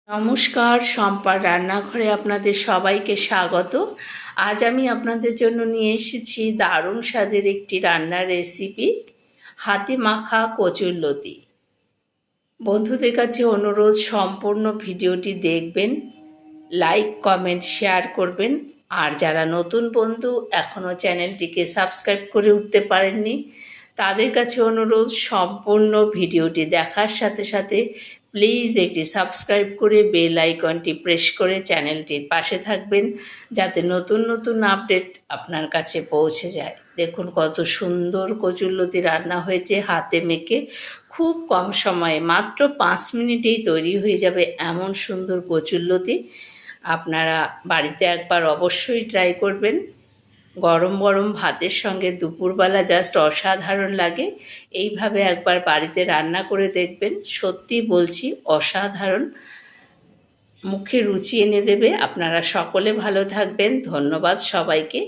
নমস্কার, শম্পার রান্নাঘরে আপনাদের সবাইকে স্বাগত। আজ আমি আপনাদের জন্য নিয়ে এসেছি দারুণ স্বাদের একটি রান্নার রেসিপি, হাতে মাখা কচুরলতি। বন্ধুদের কাছে অনুরোধ, সম্পূর্ণ ভিডিওটি দেখবেন, লাইক কমেন্ট শেয়ার করবেন। আর যারা নতুন বন্ধু এখনও চ্যানেলটিকে সাবস্ক্রাইব করে উঠতে পারেননি, তাদের কাছে অনুরোধ, সম্পূর্ণ ভিডিওটি দেখার সাথে সাথে প্লিজ একটি সাবস্ক্রাইব করে বেল আইকনটি প্রেস করে চ্যানেলটির পাশে থাকবেন, যাতে নতুন নতুন আপডেট আপনার কাছে পৌঁছে যায়। দেখুন কত সুন্দর কচুরলতি রান্না হয়েছে হাতে মেখে। খুব কম সময়ে, মাত্র 5 মিনিটেই তৈরি হয়ে যাবে এমন সুন্দর কচুরলতি। আপনারা বাড়িতে একবার অবশ্যই ট্রাই করবেন। গরম গরম ভাতের সঙ্গে দুপুরবেলা জাস্ট অসাধারণ লাগে। এইভাবে একবার বাড়িতে রান্না করে দেখবেন, সত্যি বলছি অসাধারণ, মুখে রুচি এনে দেবে। আপনারা সকলে ভালো থাকবেন। ধন্যবাদ সবাইকে।